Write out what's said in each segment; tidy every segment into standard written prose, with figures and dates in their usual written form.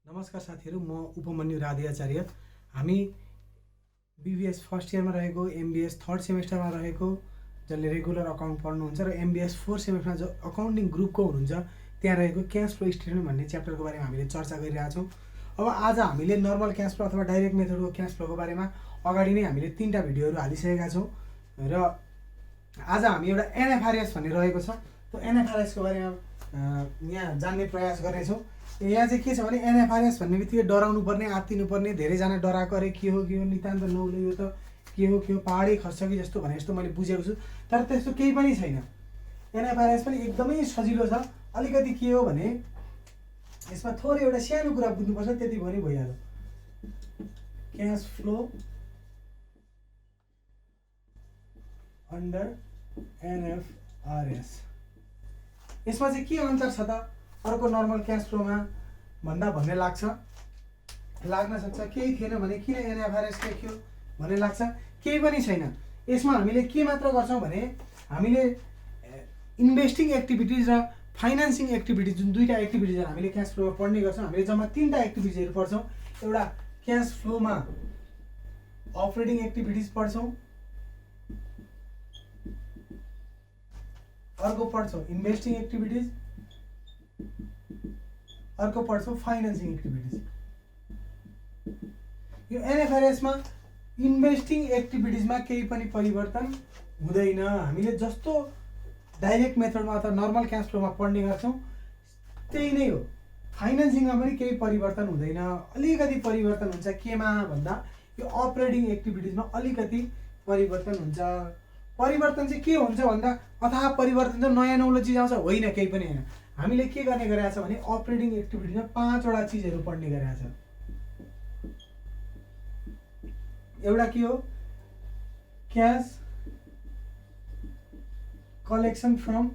नमस्कार साथीहरु, म उपमन्यु राधे आचार्य। हामी बीबीएस फर्स्ट इयरमा रहेको, एमबीएस थर्ड सेमेस्टरमा रहेको, जसले रेगुलर अकाउन्ट पढ्नुहुन्छ र एमबीएस फोर्थ सेमेस्टरमा जो अकाउन्टिङ ग्रुपको हुनुहुन्छ त्यहाँ रहेको क्याश फ्लो स्टेटमेन्ट भन्ने च्याप्टरको बारेमा हामीले चर्चा गरिरहेछौँ। अब आज हामीले नर्मल क्याश फ्लो अथवा डाइरेक्ट मेथडको क्याश फ्लोको बारेमा अगाडि नै हामीले 3टा भिडियोहरू हालिसकेका छौँ र आज हामी एउटा एनएफआरएस भन्ने रहेको छ। त्यो एनएफआरएसको बारेमा यहाँ जान्ने प्रयास गर्नेछौँ। यहाँ चाहिँ के छ भने एनएफआरएस भन्ने बित्तिकै डराउनु पर्ने, आत्तिनु पर्ने, धेरैजना डराएको अरे के हो नितान्त नौलो यो त के हो पहाडै खस्छ कि जस्तो भने जस्तो मैले बुझेको छु। तर त्यस्तो केही पनि छैन। एनएफआरएस पनि एकदमै सजिलो छ। अलिकति के हो भने यसमा थोरै एउटा सानो कुरा बुझ्नुपर्छ, त्यति पनि भइहाल्यो। क्याश फ्लो अन्डर एनएफआरएस, यसमा चाहिँ के अन्तर छ त अर्को नर्मल क्याश फ्लोमा भन्दा भन्ने लाग्न सक्छ। केही थिएन भने किन एनएफआरएस लेख्यो भन्ने लाग्छ, केही पनि छैन। यसमा हामीले के मात्र गर्छौँ भने हामीले इन्भेस्टिङ एक्टिभिटिज र फाइनेन्सिङ एक्टिभिटिज, जुन दुईटा एक्टिभिटिजहरू हामीले क्यास फ्लोमा पढ्ने गर्छौँ। हामीले जम्मा 3टा एक्टिभिटिजहरू पढ्छौँ। एउटा क्यास फ्लोमा अपरेटिङ एक्टिभिटिज पढ्छौँ, अर्को पढ्छौँ इन्भेस्टिङ एक्टिभिटिज, अर्को पढ्छौँ फाइनेन्सिङ एक्टिभिटिज। यो एनएफआरएसमा इन्भेस्टिङ एक्टिभिटिजमा केही पनि परिवर्तन हुँदैन। हामीले जस्तो डाइरेक्ट मेथडमा अथवा नर्मल क्याश फ्लोमा पढ्ने गर्छौँ त्यही नै हो। फाइनेन्सिङमा पनि केही परिवर्तन हुँदैन। अलिकति परिवर्तन हुन्छ केमा भन्दा यो अपरेटिङ एक्टिभिटिजमा अलिकति परिवर्तन हुन्छ। परिवर्तन चाहिँ के हुन्छ भन्दा अथाह परिवर्तन चाहिँ नयाँ नौलो चिज आउँछ होइन, केही पनि होइन। हामीले के गर्ने गरेका छ भने अपरेटिङ एक्टिभिटीमा 5वटा चिजहरू पढ्ने गरेका छ। एउटा के हो, क्याश कलेक्सन फ्रम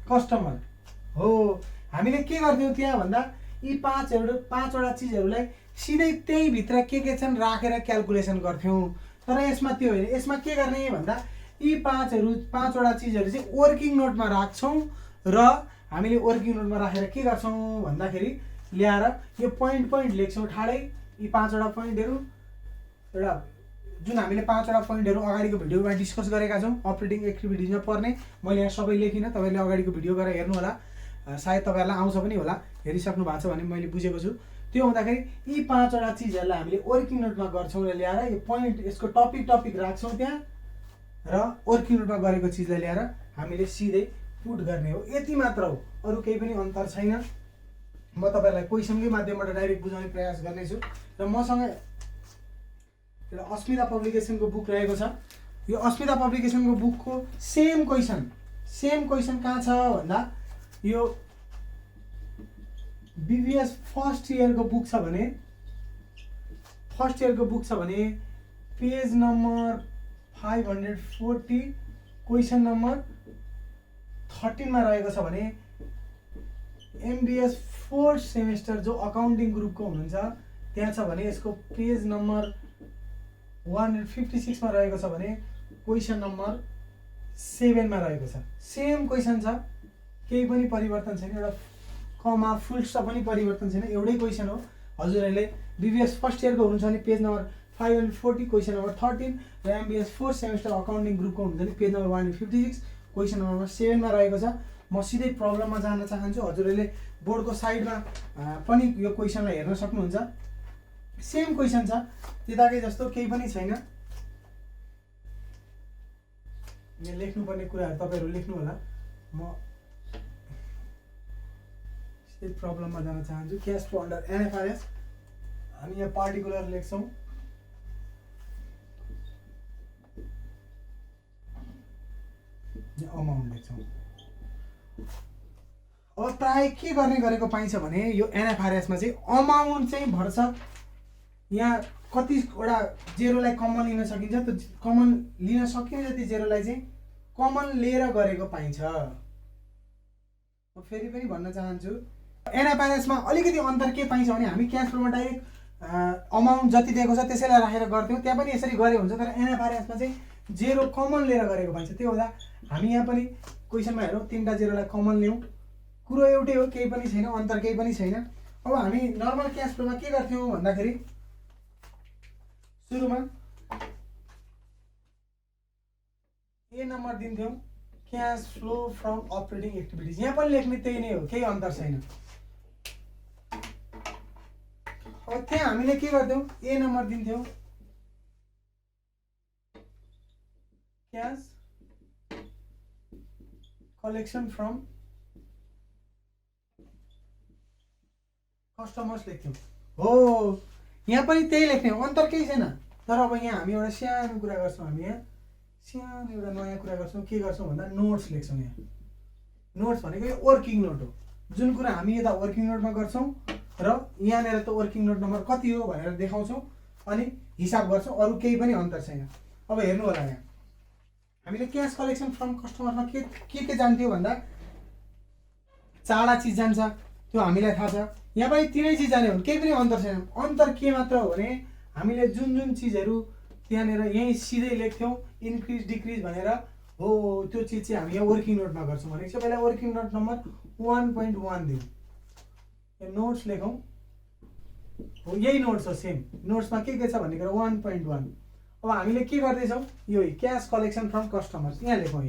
कस्टमर हो। हामीले के गर्थ्यौँ त्यहाँ भन्दा यी 5वटा चिजहरूलाई सिधै त्यही भित्र के छन् राखेर क्याल्कुलेसन गर्थ्यौँ। तर यसमा त्यो होइन। यसमा के गर्ने भन्दा यी 5वटा चिजहरू चाहिँ वर्किङ नोटमा राख्छौँ र हामीले वर्किङ नोटमा राखेर के गर्छौँ भन्दाखेरि ल्याएर यो पोइन्ट लेख्छौँ ठाडै। यी 5वटा पोइन्टहरू, एउटा जुन हामीले 5वटा पोइन्टहरू अगाडिको भिडियोमा डिस्कस गरेका छौँ अपरेटिङ एक्टिभिटिजमा पर्ने। मैले यहाँ सबै लेखिनँ, तपाईँले अगाडिको भिडियो गएर हेर्नु होला, सायद तपाईँहरूलाई आउँछ पनि होला, हेरिसक्नु भएको छ भने मैले बुझेको छु। त्यो हुँदाखेरि यी 5वटा चिजहरूलाई हामीले वर्किङ नोटमा गर्छौँ र ल्याएर यो पोइन्ट, यसको टपिक राख्छौँ त्यहाँ र वर्किङ नोटमा गरेको चिजलाई ल्याएर हामीले सिधै पुट गर्ने हो। यति मात्र हो, अरू केही पनि अन्तर छैन। म तपाईँहरूलाई क्वेसनकै माध्यमबाट डाइरेक्ट बुझाउने प्रयास गर्नेछु। र मसँग एउटा अस्मिता पब्लिकेसनको बुक रहेको छ। यो अस्मिता पब्लिकेसनको बुकको सेम क्वेसन कहाँ छ भन्दा यो बीबीएस फर्स्ट इयरको बुक छ भने पेज नम्बर 540 क्वेसन नम्बर 13 मा रहेको छ भने एमबीएस फोर्थ सेमेस्टर जो अकाउन्टिङ ग्रुपको हुनुहुन्छ त्यहाँ छ भने यसको पेज नम्बर 156 मा रहेको छ भने क्वेसन नम्बर 7 मा रहेको छ। सेम क्वेसन छ, केही पनि परिवर्तन छैन। एउटा कमा फुल स्टप पनि परिवर्तन छैन, एउटै क्वेसन हो। हजुरहरूले बीबीएस फर्स्ट इयरको हुनुहुन्छ भने पेज नम्बर 540 क्वेसन नम्बर 13 र एमबीएस फोर्थ सेमेस्टर अकाउन्टिङ ग्रुपको हुनुहुन्छ भने पेज नम्बर 156 क्वेसन नम्बर 7 मा रहेको छ। म सिधै प्रब्लममा जान चाहन्छु। हजुरहरूले बोर्डको साइडमा पनि यो क्वेसनलाई हेर्न सक्नुहुन्छ। सेम क्वेसन छ, त्यताकै जस्तो केही पनि छैन। यहाँ लेख्नुपर्ने कुराहरू तपाईँहरू लेख्नु होला। म सिधै प्रब्लममा जान चाहन्छु। क्याश फ्लो अन्डर एनएफआरएस हामी यहाँ पार्टिकुलर लेख्छौँ। अमाउन्ट लेख्छौँ। अब प्राय के गर्ने गरेको पाइन्छ भने यो एनएफआरएसमा चाहिँ अमाउन्ट चाहिँ भर्छ। यहाँ कतिवटा जेरोलाई कमन लिन सकिन्छ, त्यो कमन लिन सकिने जति जेरोलाई चाहिँ कमन लिएर गरेको पाइन्छ। म फेरि पनि भन्न चाहन्छु एनएफआरएसमा अलिकति अन्तर के पाइन्छ भने हामी क्याश फ्लोमा डाइरेक्ट अमाउन्ट जति दिएको छ त्यसैलाई राखेर गर्थ्यौँ, त्यहाँ पनि यसरी गरे हुन्छ। तर एनएफआरएसमा चाहिँ जेरो कमन लिएर गरेको पाइन्छ। त्यो हुँदा हामी यहाँ पनि क्वेसनमा हेरौँ 3टा जेरोलाई कमन ल्याउँ, कुरो एउटै हो, केही पनि छैन, अन्तर केही पनि छैन। अब हामी नर्मल क्यास फ्लोमा के गर्थ्यौँ भन्दाखेरि सुरुमा ए नम्बर दिन्थ्यौँ cash flow from operating activities. यहाँ पनि लेख्ने त्यही नै हो, केही अन्तर छैन। अब त्यहाँ हामीले के गर्थ्यौँ ए नम्बर दिन्थ्यौँ क्यास कलेक्सन फ्रम कस्टमर्स लेख्थ्यौँ। हो यहाँ पनि त्यही लेख्ने हो, अन्तर केही छैन। तर अब यहाँ हामी एउटा सानो कुरा गर्छौँ, हामी यहाँ सानो एउटा नयाँ कुरा गर्छौँ। के गर्छौँ भन्दा नोट्स लेख्छौँ। यहाँ नोट्स भनेको वर्किङ नोट हो। जुन कुरा हामी यता वर्किङ नोटमा गर्छौँ र यहाँनिर त वर्किङ नोट नम्बर कति हो भनेर देखाउँछौँ अनि हिसाब गर्छौँ, अरू केही पनि अन्तर छैन। अब हेर्नु होला, यहाँ हामीले क्यास कलेक्सन फ्रम कस्टमरमा के जान्थ्यो भन्दा चारवटा चिज जान्छ, त्यो हामीलाई थाहा छ। यहाँ पनि तिनै चिज जाने हुन्, केही पनि अन्तर छैन। अन्तर के मात्र हो भने हामीले जुन जुन चिजहरू त्यहाँनिर यहीँ सिधै लेख्थ्यौँ इन्क्रिज डिक्रिज भनेर, हो त्यो चिज चाहिँ हामी यहाँ वर्किङ नोटमा गर्छौँ। भनेको चाहिँ पहिला वर्किङ नोट नम्बर 1.1 दिउँ, यो नोट्स लेखौँ। हो यही नोट्स हो, सेम नोट्समा के छ भन्ने कुरा 1.1। अब हामीले के गर्दैछौँ, यो क्यास कलेक्सन फ्रम कस्टमर्स यहाँ लेखौँ।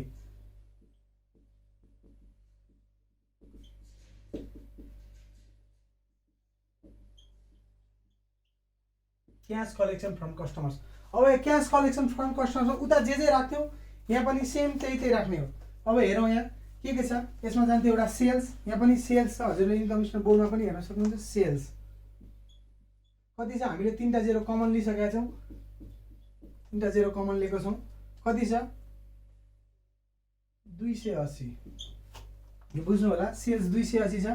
Cash collection from customers. अब क्यास कलेक्सन फ्रम कस्टमर्स उता जे राख्थ्यौँ यहाँ पनि सेम त्यही राख्ने हो। अब हेरौँ यहाँ के छ, यसमा जान्थ्यो एउटा सेल्स, यहाँ पनि सेल्स छ। हजुरले इन्कम स्टेटमेन्ट बोर्डमा पनि हेर्न सक्नुहुन्छ सेल्स कति छ। हामीले 3टा जेरो कमन लिइसकेका छौँ, 3टा जेरो कमन लिएको छौँ। कति छ 280। यो बुझ्नु होला, सेल्स 280 छ।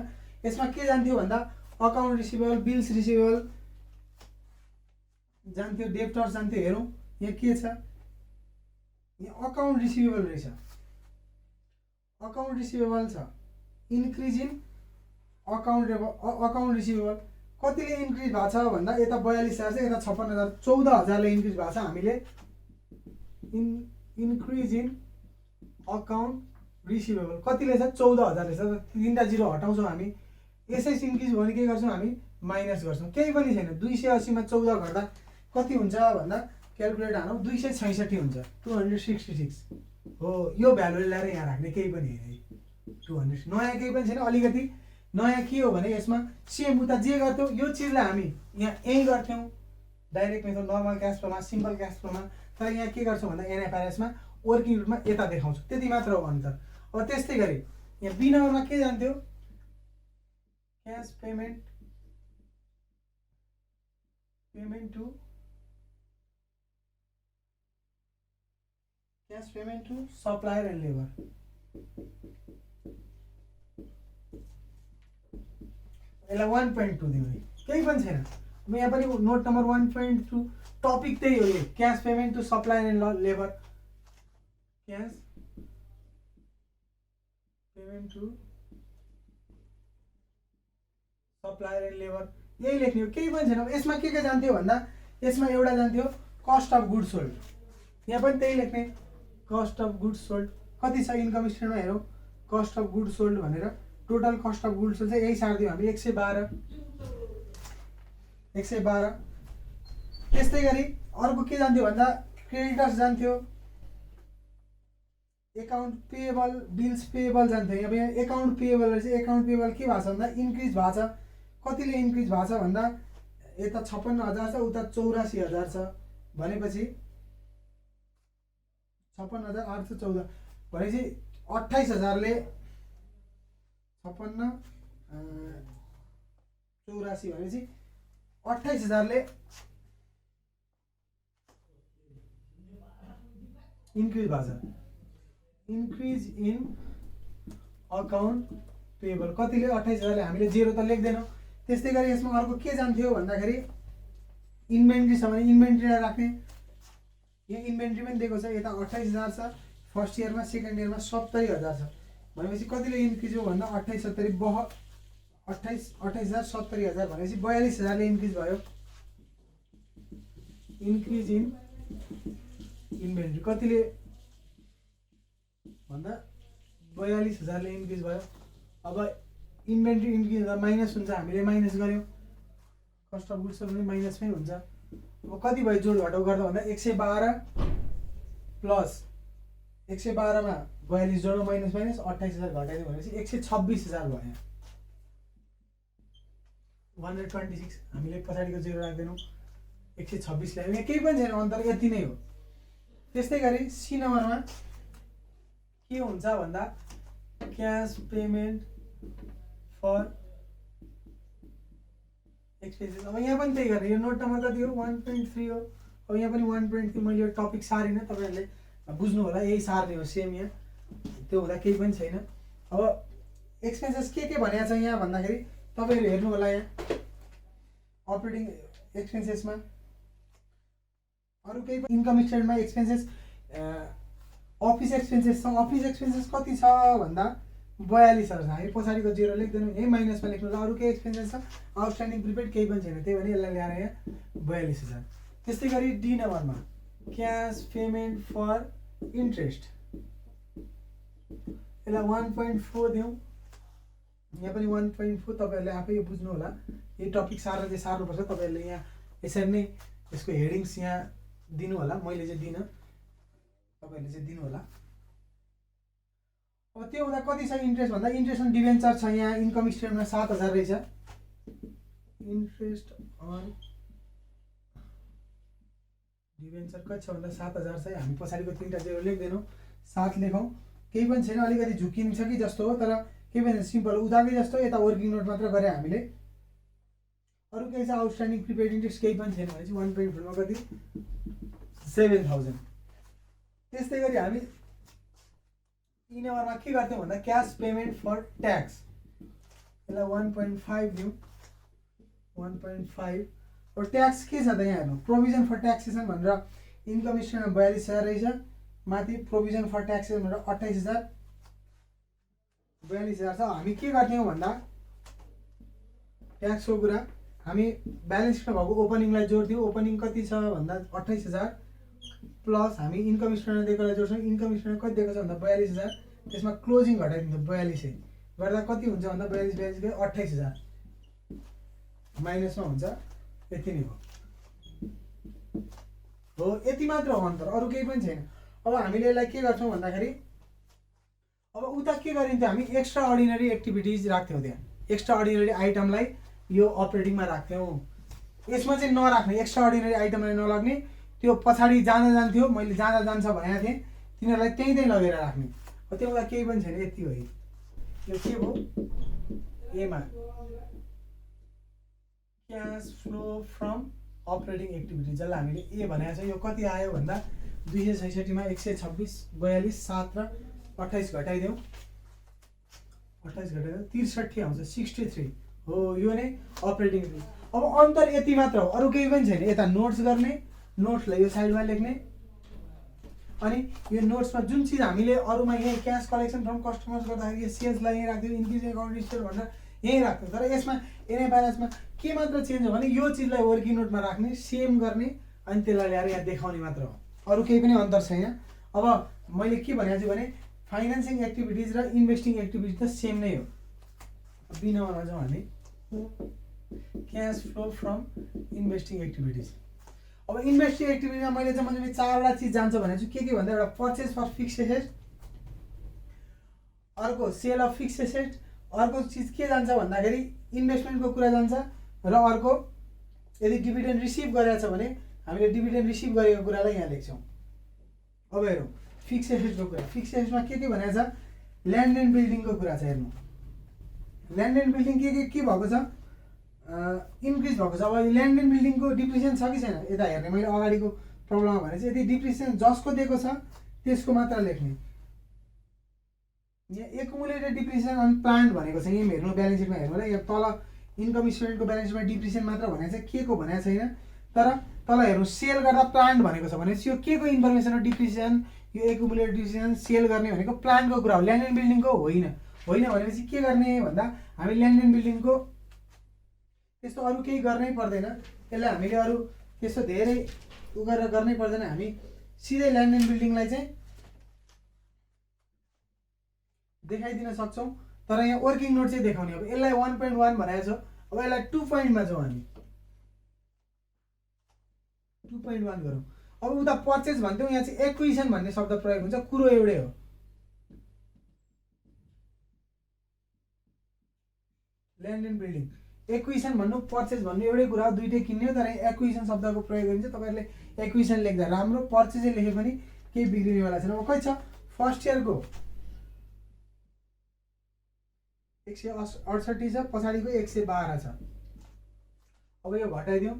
यसमा के जान्थ्यो भन्दा अकाउन्ट रिसिभेबल, बिल्स रिसिभेबल जान्थ्यो, डेप्टर्स जान्थ्यो। हेरौँ यहाँ के छ, यहाँ अकाउन्ट रिसिभेबल रहेछ, अकाउन्ट रिसिभेबल छ। इन्क्रिज इन अकाउन्ट रिसिभेबल कतिले इन्क्रिज भएको छ भन्दा यता 42,000 छ, यता 56,000, 14,000ले इन्क्रिज भएको छ। हामीले इन्क्रिज इन अकाउन्ट रिसिभेबल कतिले छ 14,000ले छ। 3टा जिरो हटाउँछौँ हामी, यसै इन्क्रिज भयो भने के गर्छौँ हामी माइनस गर्छौँ, केही पनि छैन। 280 मा 14 घट्दा कति हुन्छ भन्दा क्यालकुलेट हानौँ 266 हुन्छ, 266 हो। यो भ्यालु ल्याएर यहाँ राख्ने, केही पनि होइन। 200 नयाँ केही पनि छैन। अलिकति नयाँ के हो भने यसमा सेम उता जे गर्थ्यौँ यो चिजलाई हामी यहाँ यहीँ गर्थ्यौँ डाइरेक्ट मेथड नर्मल क्यास फ्लोमा, सिम्पल क्यास फ्लोमा। तर यहाँ के गर्छौँ भन्दा एनएफआरएसमा वर्किङ नोटमा यता देखाउँछौँ, त्यति मात्र हो अन्तर। अब त्यस्तै गरी यहाँ बी नम्बरमा के जान्थ्यो cash payment to supplier and labour. यसलाई 1.2 दिउँ, केही पनि छैन। अब यहाँ पनि नोट नम्बर 1.2 टपिक त्यही हो, यो cash payment to supplier and labour. Cash payment to supplier and labour यही लेख्ने हो, केही पनि छैन। अब यसमा के जान्थ्यो भन्दा यसमा एउटा जान्थ्यो कस्ट अफ गुड्स सोल्ड, यहाँ पनि त्यही लेख्ने कस्ट अफ गुड्स सोल्ड। कति छ इन्कम स्टेटमेन्टमा हेरौँ कस्ट अफ गुड्स सोल्ड भनेर, total cost of goods sold चाहिँ यही सारिदियो हामी 112। त्यस्तै गरी अर्को के जान्थ्यो भन्दा क्रेडिटर्स जान्थ्यो, एकाउन्ट पेएबल, बिल्स पेएबल जान्थ्यो। अब यहाँ एकाउन्ट पेएबल रहेछ, एकाउन्ट पेएबल के भएको छ भन्दा इन्क्रिज भएको छ। कतिले इन्क्रिज भएको छ भन्दा यता 56,000 छ, उता 84,000 छ। भनेपछि 56,814 भनेपछि 28,000ले 56 84 भनेपछि 28,000ले इन्क्रिज भएको छ। इन्क्रिज इन अकाउन्ट पेएबल कतिले 28,000ले, हामीले जेरो त लेख्दैनौँ। त्यस्तै गरी यसमा अर्को के जान्थ्यो भन्दाखेरि इन्भेन्ट्री छ भने इन्भेन्ट्रीलाई राख्ने। यहाँ इन्भेन्ट्री पनि दिएको छ, यता 28,000 छ फर्स्ट इयरमा, सेकेन्ड इयरमा 70,000 छ। भनेपछि कतिले इन्क्रिज हो भन्दा 28,000 70,000 भनेपछि 42,000ले इन्क्रिज भयो। इन्क्रिज इन इन्भेन्ट्री कतिले भन्दा 42,000ले इन्क्रिज भयो। अब इन्भेन्ट्री इन्क्रिज हुँदा माइनस हुन्छ, हामीले माइनस गऱ्यौँ, कस्ट अफ गुड्स पनि माइनसमै हुन्छ। अब कति भयो जोड घटाउ गर्दा भन्दा 112 प्लस 112 मा 42 जोडौँ माइनस माइनस 28,000 घटाइदियो भनेपछि 126,000 भयो। 126 हामीले पछाडिको जेरो राख्दैनौँ, 126 ल्यायो, यहाँ केही पनि छैन, अन्तर यति नै हो। त्यस्तै गरी सी नम्बरमा के हुन्छ भन्दा क्यास पेमेन्ट फर एक्सपेन्सेस। अब यहाँ पनि त्यही गर्ने, यो नोट नम्बर कति हो 1.3 हो। अब यहाँ पनि 1.3, मैले यो टपिक सारिनँ, तपाईँहरूले बुझ्नु होला, यही सार्ने हो सेम यहाँ, त्यो हुँदा केही पनि छैन। अब एक्सपेन्सेस के भनेको छ यहाँ भन्दाखेरि तपाईँहरू हेर्नु होला, यहाँ अपरेटिङ एक्सपेन्सेसमा अरू केही पनि इन्कम स्टेटमेन्टमा एक्सपेन्सेस अफिस एक्सपेन्सेस छ। अफिस एक्सपेन्सेस कति छ भन्दा 42,000 छ। हामी पछाडिको जेरो लेख्दैनौँ, यही माइनसमा लेख्नु होला। अरू केही एक्सपेन्सेस छ, आउटस्ट्यान्डिङ प्रिपेड केही पनि छैन, त्यही भने यसलाई ल्याएर यहाँ 42,000। त्यस्तै गरी डी नम्बरमा क्यास पेमेन्ट फर इन्ट्रेस्ट, यसलाई 1.4 दिउँ, यहाँ पनि 1.4। तपाईँहरूले आफै बुझ्नु होला, यही टपिक सारेर चाहिँ सार्नुपर्छ। तपाईँहरूले यहाँ यसरी नै यसको हेडिङ्स यहाँ दिनु होला, मैले चाहिँ दिनँ, तपाईँहरूले चाहिँ दिनु होला। अब त्यो हुँदा कति छ इन्ट्रेस्ट भन्दा इन्ट्रेस्ट अन डिभेन्चर छ, यहाँ इन्कम स्टेटमेन्टमा 7,000 रहेछ। इन्ट्रेस्ट अन डिभेन्चर कति छ भन्दा 7,000 छ। हामी पछाडिको 3टा जेरो लेख्दैनौँ, 7 लेखौँ, केही पनि छैन, अलिकति झुकिन्छ कि जस्तो हो, तर केही पनि सिम्पल उताकै जस्तो। यता वर्किङ नोट मात्र गरे हामीले, अरू केही छ आउटस्ट्यान्डिङ प्रिपेड इन्ट्रेस्ट केही पनि छैन भनेपछि 1.4 मा कति 7,000। त्यस्तै गरी हामी ई नम्बरमा के गर्थ्यौँ भन्दा क्यास पेमेन्ट फर ट्याक्स, यसलाई 1.5 दिउँ, 1.5। और ट्याक्स के छ त यहाँ हेर्नु, प्रोभिजन फर ट्याक्सेसन भनेर इन्कम स्टेटमेन्टमा 42,000 रहेछ, माथि प्रोभिजन फर ट्याक्सेसन भनेर 28,000, 42,000 छ। हामी के गर्थ्यौँ भन्दा ट्याक्सको कुरा हामी ब्यालेन्स सिटमा भएको ओपनिङलाई जोड्थ्यौँ। ओपनिङ कति छ भन्दा 28,000 प्लस हामी इन्कम स्टेटमेन्टमा दिएकोलाई जोड्छौँ। इन्कम स्टेटमेन्ट कति दिएको छ भन्दा 42,000, त्यसमा क्लोजिङ घटाइदिन्छ 42 गर्दा कति हुन्छ भन्दा 42 गयो 28,000 माइनसमा हुन्छ, यति नै हो। यति मात्र हो अन्तर, अरू केही पनि छैन। अब हामीले यसलाई के गर्छौँ भन्दाखेरि अब उता के गरिन्थ्यो, हामी एक्स्ट्रा अर्डिनरी एक्टिभिटिज राख्थ्यौँ, त्यहाँ एक्स्ट्रा अर्डिनरी आइटमलाई यो अपरेटिङमा राख्थ्यौँ। यसमा चाहिँ नराख्ने, एक्स्ट्रा अर्डिनरी आइटमलाई नलाग्ने, त्यो पछाडि जान्थ्यो, मैले जान्छ भनेको थिएँ, तिनीहरूलाई त्यहीँ लगेर राख्ने। त्यो हुँदा केही पनि छैन, यति हो। यो के भयो एमा cash flow from operating activity, जसलाई हामीले ए भनेको छ। यो कति आयो भन्दा 266 मा 126, 42, 7 र 28 घटाइदिउँ, 28 घटाइदिउँ 63 आउँछ, 63 हो। यो नै अपरेटिङ एक्टिभिटी। अब अन्तर यति मात्र हो, अरू केही पनि छैन। यता नोट्स गर्ने, नोट्सलाई यो साइडमा लेख्ने, अनि यो नोट्समा जुन चिज हामीले अरूमा यही क्यास कलेक्सन फ्रम कस्टमर्स गर्दाखेरि यो सेल्सलाई यहीँ राख्थ्यौँ, इन्क्रिज अकाउन्ट रिसिभ भनेर यहीँ राख्थ्यौँ। तर यसमा एनए ब्यालेन्समा के मात्र चेन्ज हो भने यो चिजलाई वर्किङ नोटमा राख्ने, सेम गर्ने, अनि त्यसलाई ल्याएर यहाँ देखाउने मात्र हो, अरू केही पनि अन्तर छैन। अब मैले के भनेको छु भने फाइनेन्सिङ एक्टिभिटिज र इन्भेस्टिङ एक्टिभिटिज त सेम नै हो। बी नम्बरमा जाउँ हामी, cash flow from investing activities. अब इन्भेस्टिङ एक्टिभिटीमा मैले चाहिँ मजाले 4वटा चिज जान्छ भनेको छु। के भन्दा एउटा पर्चेज फर फिक्स एसेट, अर्को सेल अफ फिक्स एसेट, अर्को चिज के जान्छ भन्दाखेरि इन्भेस्टमेन्टको कुरा जान्छ, र अर्को यदि डिभिडेन्ड रिसिभ गरेको छ भने हामीले डिभिडेन्ड रिसिभ गरेको कुरालाई यहाँ लेख्छौँ। अब हेरौँ फिक्स एसेटको कुरा। फिक्स एसेटमा के भनेको छ, ल्यान्ड एन्ड बिल्डिङको कुरा छ। हेर्नु ल्यान्ड एन्ड बिल्डिङ के भएको छ, इन्क्रिज भएको छ। अब ल्यान्ड एन्ड बिल्डिङको डिप्रिसिएसन छ कि छैन, यता हेर्ने मैले अगाडिको प्रब्लममा भने चाहिँ यदि डिप्रिसिएसन जसको दिएको छ त्यसको मात्र लेख्ने। यहाँ एकुमुलेटेड डिप्रिसिएसन अन प्लान्ट भनेको छ, यहाँ हेर्नु ब्यालेन्स सिटमा हेर्नु होला, यहाँ तल इन्कम स्टेटमेन्टको ब्यालेन्स सिटमा डिप्रिसिएसन मात्र भनेको छ, के को भनेको छैन। तर तल हेर्नु सेल गर्दा प्लान्ट भनेको छ, भनेपछि यो के को इन्फर्मेसन हो, डिप्रिसिएसन, यो एकुमुलेटेड डिप्रिसिएसन सेल गर्ने भनेको प्लान्टको कुरा हो, ल्यान्ड एन्ड बिल्डिङको होइन। होइन भनेपछि के गर्ने भन्दा हामी ल्यान्ड एन्ड बिल्डिङको त्यस्तो अरू केही गर्नै पर्दैन, यसलाई हामीले अरू त्यस्तो धेरै उ गरेर गर्नै पर्दैन। हामी सिधै ल्यान्ड एन्ड बिल्डिङलाई चाहिँ देखाइदिन सक्छौँ। तर यहाँ वर्किङ नोट चाहिँ देखाउने। अब यसलाई 1.1 भनेको छ, अब यसलाई 2 पोइन्टमा जाउँ हामी, 2.1 गरौँ। अब उता पर्चेज भन्थ्यौँ, यहाँ चाहिँ एक्विजिसन भन्ने शब्द प्रयोग हुन्छ, कुरो एउटै हो। ल्यान्ड एन्ड बिल्डिङ, एक्विजिसन भन्नु पर्चेज भन्नु एउटै कुरा हो, दुइटै किन्ने हो। तर एक्विजिसन शब्दको प्रयोग गरिन्छ। तपाईँहरूले एक्विजिसन लेख्दा राम्रो, पर्चेजै लेखे पनि केही बिग्रिनेवाला छैन। अब कति छ, फर्स्ट इयरको 168 छ, पछाडिको 112 छ। अब यो घटाइदिउँ,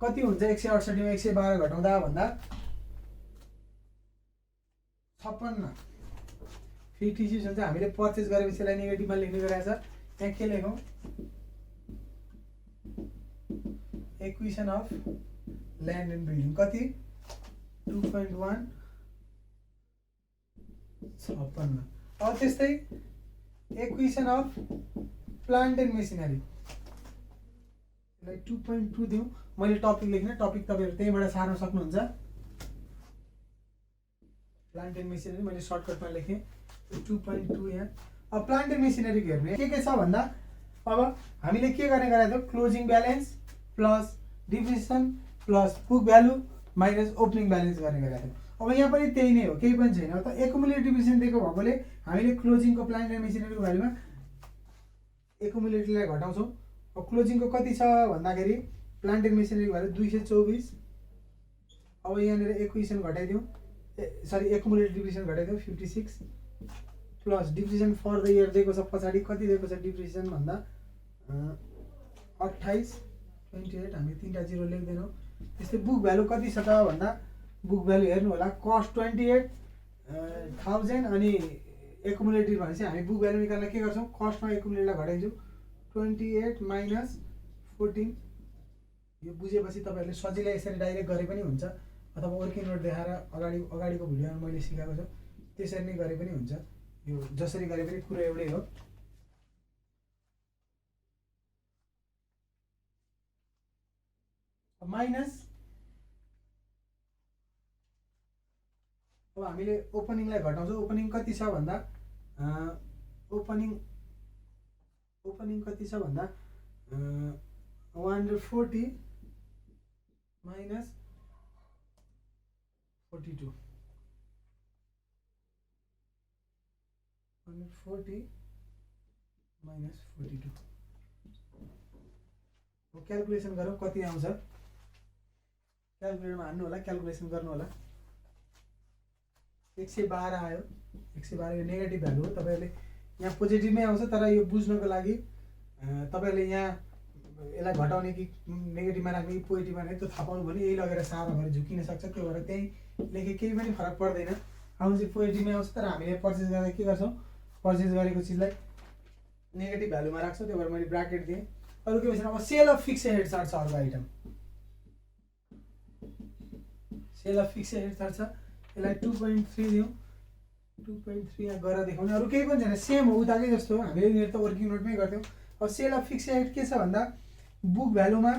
कति हुन्छ 168 मा 112 घटाउँदा भन्दा 56 56 हुन्छ। हामीले पर्चेज गरेपछि यसलाई नेगेटिभमा लेख्ने गरेको छ। यहाँ के लेखौँ, acquisition of land and building कति 2.1 56। अब त्यस्तै acquisition of plant and machinery, यसलाई 2.2 दिउँ। मैले टपिक लेख्ने, टपिक तपाईँहरू त्यहीँबाट सार्न सक्नुहुन्छ। प्लान्ट एन्ड मेसिनरी मैले सर्टकटमा लेखेँ 2.2 यहाँ। अब प्लान्ट एन्ड मेसिनरीको हेर्नु के छ भन्दा, अब हामीले के गर्ने गरेको थियो, closing balance plus depreciation plus book value minus opening balance गर्ने गरेको थियो। अब यहाँ पनि त्यही नै हो, केही पनि छैन। त एकुमुलेटेड डिप्रिसिएसन दिएको भएकोले हामीले क्लोजिङको प्लान्ट एन्ड मेसिनरीको भ्यालुमा एकुमुलेटेडलाई घटाउँछौँ। अब क्लोजिङको कति छ भन्दाखेरि प्लान्ट एन्ड मेसिनरीको भ्यालु 224। अब यहाँनिर एक्विजिसन घटाइदिउँ, सरी एकुमुलेटेड डिप्रिसिएसन घटाइदिउँ 56 plus depreciation for the year दिएको छ, पछाडि कति दिएको छ डिप्रिसिएसन भन्दा 28 28, हामी 3टा 0 लेख्दैनौँ। त्यस्तै बुक भ्यालु कति छ त भन्दा, बुक भ्यालु हेर्नु होला कस्ट 28,000 अनि एकुमुलेटेड भनेपछि हामी बुक भ्यालु निकाल्न के गर्छौँ, कस्टमा एकुमुलेटलाई घटाइदिन्छौँ 28 माइनस 14। यो बुझेपछि तपाईँहरूले सजिलै यसरी डाइरेक्ट गरे पनि हुन्छ, अथवा वर्किङ नोट देखाएर अगाडिको भिडियोमा मैले सिकाएको छु त्यसरी नै गरे पनि हुन्छ। यो जसरी गरे पनि कुरो एउटै हो। माइनस, अब हामीले ओपनिङलाई घटाउँछौँ। ओपनिङ कति छ भन्दा ओपनिङ कति छ भन्दा 140 माइनस 42, 140 माइनस 42। अब क्यालकुलेसन गरौँ कति आउँछ, क्यालकुलेटरमा हान्नु होला, क्यालकुलेसन गर्नु होला। 112 आयो, 112 यो नेगेटिभ भ्यालु हो। तपाईँहरूले यहाँ पोजिटिभमै आउँछ, तर यो बुझ्नको लागि तपाईँहरूले यहाँ यसलाई घटाउने कि नेगेटिभमा राख्ने कि पोजिटिभमा राख्ने त्यो थाहा पाउनु भने यही लगेर सार्न गएर झुकिन सक्छ। त्यो भएर त्यहीँ लेखे केही पनि फरक पर्दैन, आउनु चाहिँ पोजिटिभमै आउँछ। तर हामीले पर्चेज गर्दा के गर्छौँ, पर्चेज गरेको चिजलाई नेगेटिभ भ्यालुमा राख्छौँ, त्यो भएर मैले ब्राकेट दिएँ। अरू के भएन। अब sale of fix head charge छ अर्को item, sale of fix head charge छ, यसलाई 2.3 दिउँ। 2.3 यहाँ गरेर देखाउने, अरू केही पनि छैन, सेम हो उताकै जस्तो हो। हामीले यहाँनिर त वर्किङ नोटमै गर्थ्यौँ। अब सेल अफ फिक्स हेड के छ भन्दा, बुक भ्यालुमा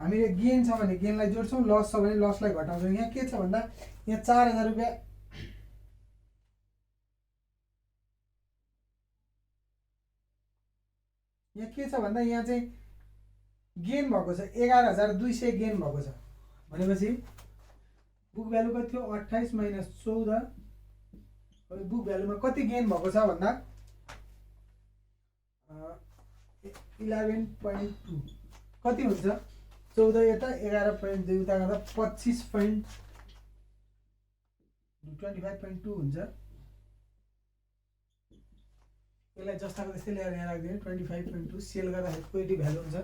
हामीले गेन छ भने गेनलाई जोड्छौँ, लस छ भने लसलाई घटाउँछौँ। यहाँ के छ भन्दा, यहाँ 4000 रुपियाँ यहाँ के छ भन्दा, यहाँ चाहिँ गेन भएको छ 11200 गेन भएको छ भनेपछि बुक भ्यालु कति थियो 28 माइनस 14। बुक भ्यालुमा कति गेन भएको छ भन्दा 11.2 कति हुन्छ 14 यता 11.2 उता गर्दा 25.25.2 हुन्छ। यसलाई जस्ताको त्यस्तै ल्याएर यहाँ राखिदिने 25.2 सेल गर्दाखेरि पोजिटिभ भ्यालु हुन्छ,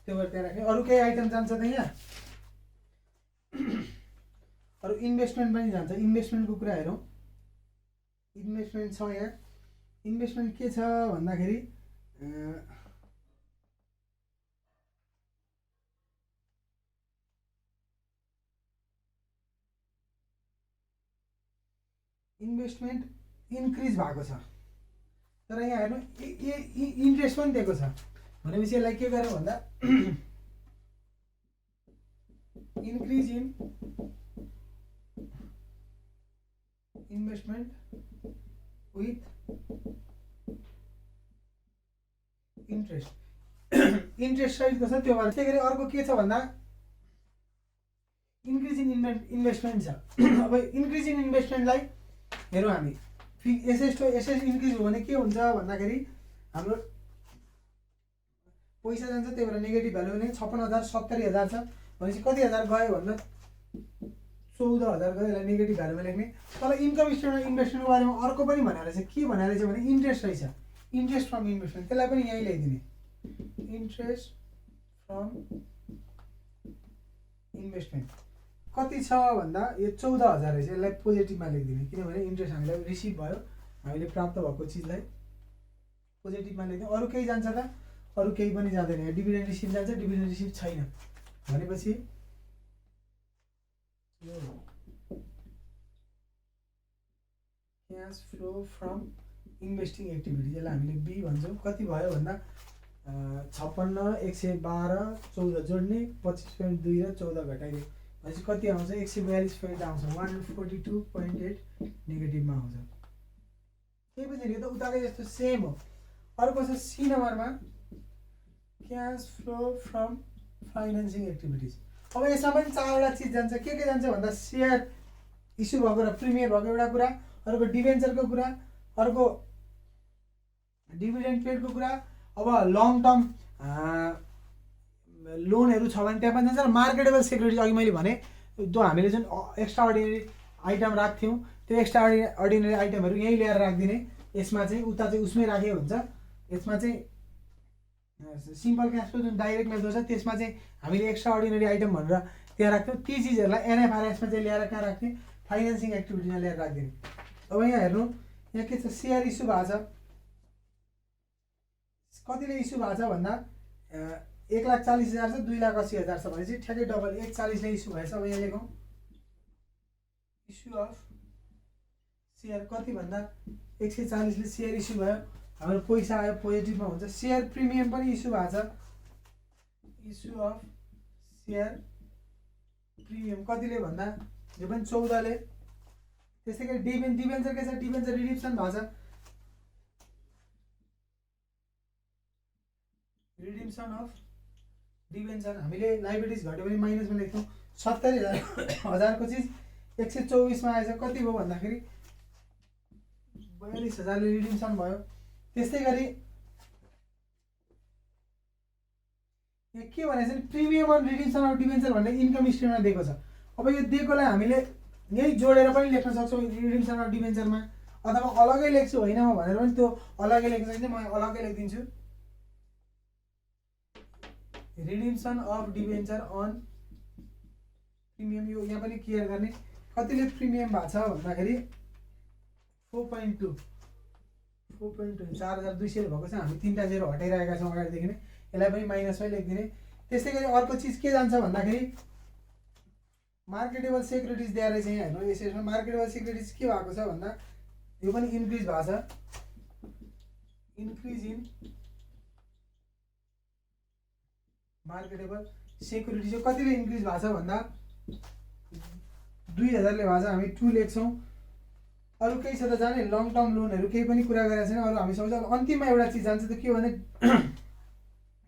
त्यो भएर त्यहाँ राख्ने। अरू केही आइटम जान्छ त यहाँ, अरू इन्भेस्टमेन्ट पनि जान्छ। इन्भेस्टमेन्टको कुरा हेरौँ, इन्भेस्टमेन्ट छ यहाँ। इन्भेस्टमेन्ट के छ भन्दाखेरि इन्भेस्टमेन्ट इन्क्रिज भएको छ, तर यहाँ हेर्नु इन्ट्रेस्ट पनि दिएको छ भनेपछि यसलाई के गर्यो भन्दा increase in investment with interest interest सहितको छ त्यो भएर त्यही गरी अर्को के छ भन्दा इन्क्रिज इन इन्भेस्टमेन्ट छ। अब इन्क्रिज इन इन्भेस्टमेन्टलाई हेरौँ हामी एसएस इन्क्रिज हो भने के हुन्छ भन्दाखेरि हाम्रो पैसा जान्छ, त्यही भएर नेगेटिभ भ्यालु भने 56,000 70,000 छ भनेपछि कति हजार गयो भन्दा 14,000 गयो। यसलाई नेगेटिभ भ्यालुमा लेख्ने। तर इन्कम स्टेटमेन्ट इन्भेस्टमेन्टको बारेमा अर्को पनि भनेर रहेछ, के भनेर रहेछ भने इन्ट्रेस्ट रहेछ, इन्ट्रेस्ट फ्रम इन्भेस्टमेन्ट, त्यसलाई पनि यहीँ ल्याइदिने इन्ट्रेस्ट फ्रम इन्भेस्टमेन्ट कति छ भन्दा यो 14,000 रहेछ। यसलाई पोजिटिभमा लेखिदिने किनभने इन्ट्रेस्ट हामीलाई रिसिभ भयो, हामीले प्राप्त भएको चिजलाई पोजिटिभमा लेख्दिउँ। अरू केही जान्छ त? अरू केही पनि जाँदैन। डिभिडेन्ड रिसिभ जान्छ, डिभिडेन्ड रिसिभ छैन भनेपछि cash flow from investing activity, यसलाई हामीले बी भन्छौँ। कति भयो भन्दा 56, 112, 14 जोड्ने 25.2 र 14 घटाइदिए भनेपछि कति आउँछ 142 आउँछ, 142.8 नेगेटिभमा आउँछ। केही पनि यो त उताकै जस्तो सेम हो। अर्को छ सी नम्बरमा cash flow from financing activities. अब यसमा पनि 4वटा चिज जान्छ। के जान्छ भन्दा सेयर इस्यु भएको र प्रिमियर भएको एउटा कुरा, अर्को डिभेन्चरको कुरा, अर्को डिभिडेन्ड पेडको कुरा। अब लङ टर्म लोनहरू छ भने त्यहाँ पनि जान्छ। र मार्केटेबल सेक्युरिटिज अघि मैले भने जो हामीले जुन एक्स्ट्रा अर्डिनरी आइटम राख्थ्यौँ त्यो एक्स्ट्रा अर्डिनरी आइटमहरू यहीँ ल्याएर राखिदिने। यसमा चाहिँ उता चाहिँ उसमै राखेको हुन्छ। यसमा चाहिँ सिम्पल क्यास फ्लो जुन डाइरेक्ट मेथड छ त्यसमा चाहिँ हामीले एक्स्ट्रा अर्डिनरी आइटम भनेर त्यहाँ राख्थ्यौँ। ती चिजहरूलाई एनएफआरएसमा चाहिँ ल्याएर कहाँ राख्ने, फाइनेन्सिङ एक्टिभिटीमा ल्याएर राखिदिने। अब यहाँ हेर्नु, यहाँ के छ, सेयर इस्यु भएको छ। कतिले इस्यु भएको छ भन्दा 1,40,000 छ, 2,80,000 छ भनेपछि ठ्याक्कै डबल 1,40,000 इस्यु भएछ। अब यहाँ लेखौँ इस्यु अफ सेयर कति भन्दा 140 सेयर इस्यु भयो, हाम्रो पैसा आयो, पोजिटिभमा हुन्छ। सेयर प्रिमियम पनि इस्यु भएको छ, इस्यु अफ सेयर प्रिमियम कतिले भन्दा यो पनि 14ले। त्यसै गरी डिभेन्चर के छ, डिभेन्चर रिडिम्सन भएको छ, रिडिम्सन अफ डिभेन्चर हामीले लाइबिलिटिज घट्यो भने माइनसमा लेख्छौँ। 70,000 को चिज 124मा आएछ, कति भयो भन्दाखेरि 42,000ले रिडिम्सन भयो। त्यस्तै गरी यहाँ के भनेको छ भने प्रिमियम अन रिडिम्सन अफ डिभेन्चर भनेर इन्कम स्टेटमेन्टमा दिएको छ। अब यो दिएकोलाई हामीले यही जोडेर पनि लेख्न सक्छौँ रिडिम्सन अफ डिभेन्चरमा, अथवा अलग्गै लेख्छु होइन म भनेर पनि त्यो अलग्गै लेख्न सकिन्छ। म अलग्गै लेखिदिन्छु रिडिम्सन अफ डिभेन्चर अन प्रिमियम। यो यहाँ पनि क्लियर गर्ने। कतिले प्रिमियम भएको छ भन्दाखेरि 4.2 4,200 भएको छ। हामी 3टा जेरो हटाइरहेका छौँ अगाडिदेखि नै, यसलाई पनि माइनसमै लेखिदिने। त्यस्तै गरी अर्को चिज के जान्छ भन्दाखेरि मार्केटेबल सेक्युरिटिज दिएर चाहिँ यहाँ हेर्नु, यसमा मार्केटेबल सेक्युरिटिज के भएको छ भन्दा यो पनि इन्क्रिज भएको छ। इन्क्रिज इन मार्केटेबल सेक्युरिटिज कतिले इन्क्रिज भएको छ भन्दा 2,000ले भएको छ, हामी 2 लेख्छौँ। अरू केही छ त जाने, लङ टर्म लोनहरू केही पनि कुरा गरेको छैन। अरू हामी सक्छ। अन्तिममा एउटा चिज जान्छ त के भने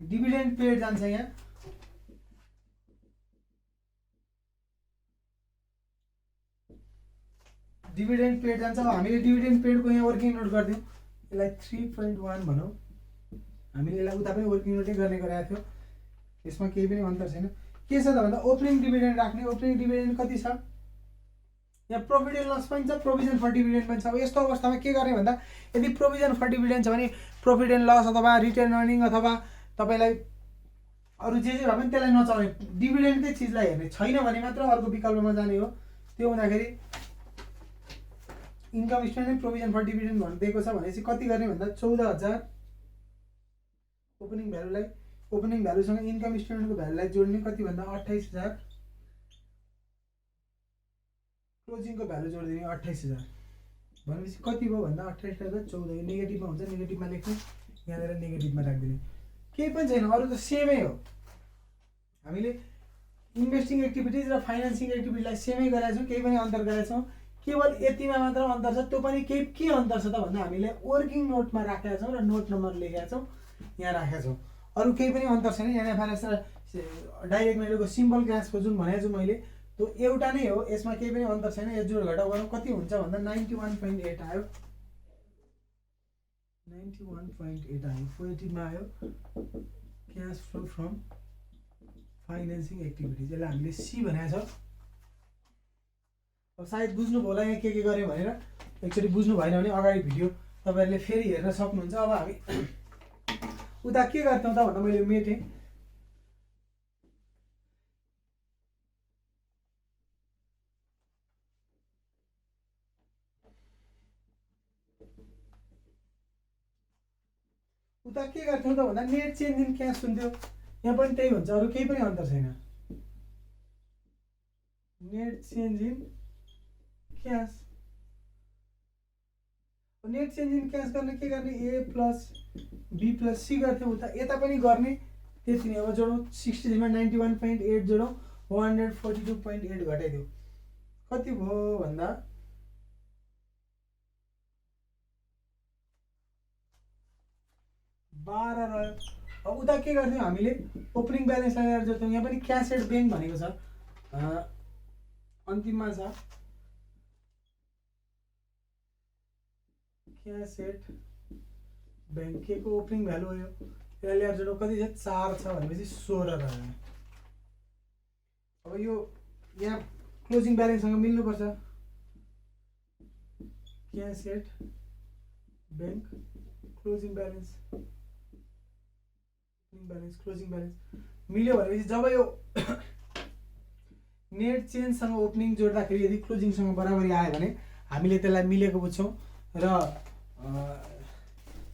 डिभिडेन्ड पेड जान्छ। यहाँ डिभिडेन्ड पेड जान्छ। अब हामीले डिभिडेन्ड पेडको यहाँ वर्किङ नोट गरिदिउँ, यसलाई 3.1 भनौँ। हामीले यसलाई उता पनि वर्किङ नोटै गर्ने गराएको थियो, यसमा केही पनि अन्तर छैन। के छ त भन्दा ओपनिङ डिभिडेन्ड राख्ने। ओपनिङ डिभिडेन्ड कति छ, यहाँ प्रॉफिट एन्ड लस पनि छ, प्रोभिजन फर डिभिडेन्ड पनि छ। अब यस्तो अवस्थामा के गर्ने भन्दा यदि प्रोभिजन फर डिभिडेन्ड छ भने प्रॉफिट एन्ड लस अथवा रिटेन अर्निङ अथवा तपाईँलाई अरू जे भए पनि त्यसलाई नचलाउने, डिभिडेन्डकै चिजलाई हेर्ने। छैन भने मात्र अर्को विकल्पमा जाने हो। त्यो हुँदाखेरि income statement provision for dividend भन्नु दिएको छ भनेपछि कति गर्ने भन्दा 14,000 ओपनिङ भ्यालुलाई, ओपनिङ भ्यालुसँग इन्कम स्टेटमेन्टको भ्यालुलाई जोड्ने। कति भन्दा 28,000 क्लोजिङको भ्यालु जोडिदिने 28,000 भनेपछि कति भयो भन्दा 28,014। नेगेटिभमा हुन्छ, नेगेटिभमा लेख्ने, यहाँनिर नेगेटिभमा राखिदिने। केही पनि छैन, अरू त सेमै हो। हामीले इन्भेस्टिङ एक्टिभिटिज र फाइनेन्सिङ एक्टिभिटीलाई सेमै गरेका छौँ, केही पनि अन्तर गरेका छौँ। केवल यतिमा मात्र अन्तर छ। त्यो पनि के अन्तर छ त भन्दा हामीले वर्किङ नोटमा राखेका छौँ र नोट नम्बर लेखेका छौँ। यहाँ राखेका छौँ। अरू केही पनि अन्तर छैन। एनएफआरएस र डाइरेक्ट मेटरको सिम्पल क्यासको जुन भनेको छु मैले त्यो एउटा नै हो, यसमा केही पनि अन्तर छैन। यो जोड घटाउ गर्नु कति हुन्छ भन्दा 91.8 आयो, 91.8 आयो। 40 मा आयो cash flow from financing activities, यसलाई हामीले सी भनेको छ। अब सायद बुझ्नुभयो होला यहाँ के गर्यो भनेर। एकचोटि बुझ्नु भएन भने अगाडि भिडियो तपाईँहरूले फेरि हेर्न सक्नुहुन्छ। अब हामी उता के गर्थ्यौँ त भन्दा मैले मेटेँ। उता के गर्थ्यौँ त भन्दा नेट चेन्ज इन क्यास हुन्थ्यो। यहाँ पनि त्यही हुन्छ, अरू केही पनि अन्तर छैन। Net change in cash, net change in cash गर्न के गर्ने, ए प्लस बी प्लस सी गर्थ्यौँ। उता यता पनि गर्ने त्यति नै। अब जोडौँ 60 मा 91.8 जोडौँ 142.8 घटाइदियो कति भयो भन्दा 12 रह्यो। अब उता के गर्थ्यौँ हामीले ओपनिङ ब्यालेन्सलाई ल्याएर जोड्थ्यौँ। यहाँ पनि क्यास एट ब्याङ्क भनेको छ, अन्तिममा छ क्यास एट ब्याङ्क। के को ओपनिङ भ्यालु हो यो, यसलाई ल्याएर जोडौँ कति छ 4 छ भनेपछि 16 रह्यो। अब यो यहाँ क्लोजिङ ब्यालेन्ससँग मिल्नुपर्छ। Cash at bank closing balance, closing balance मिल्यो भनेपछि जब यो नेट चेन्जसँग ओपनिङ जोड्दाखेरि यदि क्लोजिङसँग बराबरी आयो भने हामीले त्यसलाई मिलेको बुझ्छौँ र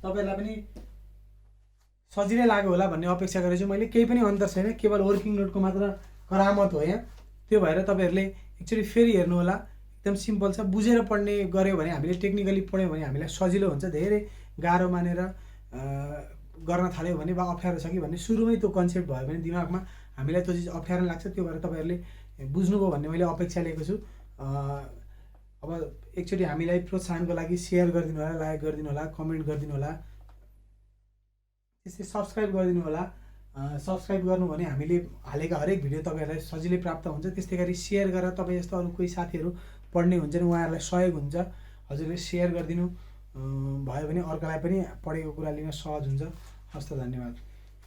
तपाईँहरूलाई पनि सजिलै लाग्यो होला भन्ने अपेक्षा गरेछु मैले। केही पनि अन्तर छैन, केवल वर्किङ नोटको मात्र करामत हो यहाँ। त्यो भएर तपाईँहरूले एकचोटि फेरि हेर्नु होला, एकदम सिम्पल छ। बुझेर पढ्ने गऱ्यो भने, हामीले टेक्निकली पढ्यौँ भने हामीलाई सजिलो हुन्छ। धेरै गाह्रो मानेर गर्न थाल्यो भने वा अप्ठ्यारो छ कि भन्ने सुरुमै त्यो कन्सेप्ट भयो भने दिमागमा हामीलाई त्यो चिज अप्ठ्यारो लाग्छ। त्यो भएर तपाईँहरूले बुझ्नुभयो भन्ने मैले अपेक्षा लिएको छु। अब एकचोटि हामीलाई प्रोत्साहनको लागि सेयर गरिदिनु होला, लाइक गरिदिनु होला, कमेन्ट गरिदिनु होला, त्यस्तै सब्सक्राइब गरिदिनु होला। सब्सक्राइब गर्नु भने हामीले हालेका हरेक भिडियो तपाईँहरूलाई सजिलै प्राप्त हुन्छ। त्यस्तै गरी सेयर गरेर तपाईँ जस्तो अरू कोही साथीहरू पढ्ने हुन्छन्, उहाँहरूलाई सहयोग हुन्छ। हजुरले सेयर गरिदिनु भयो भने अर्कालाई पनि पढेको कुरा लिन सहज हुन्छ। हस्त, धन्यवाद।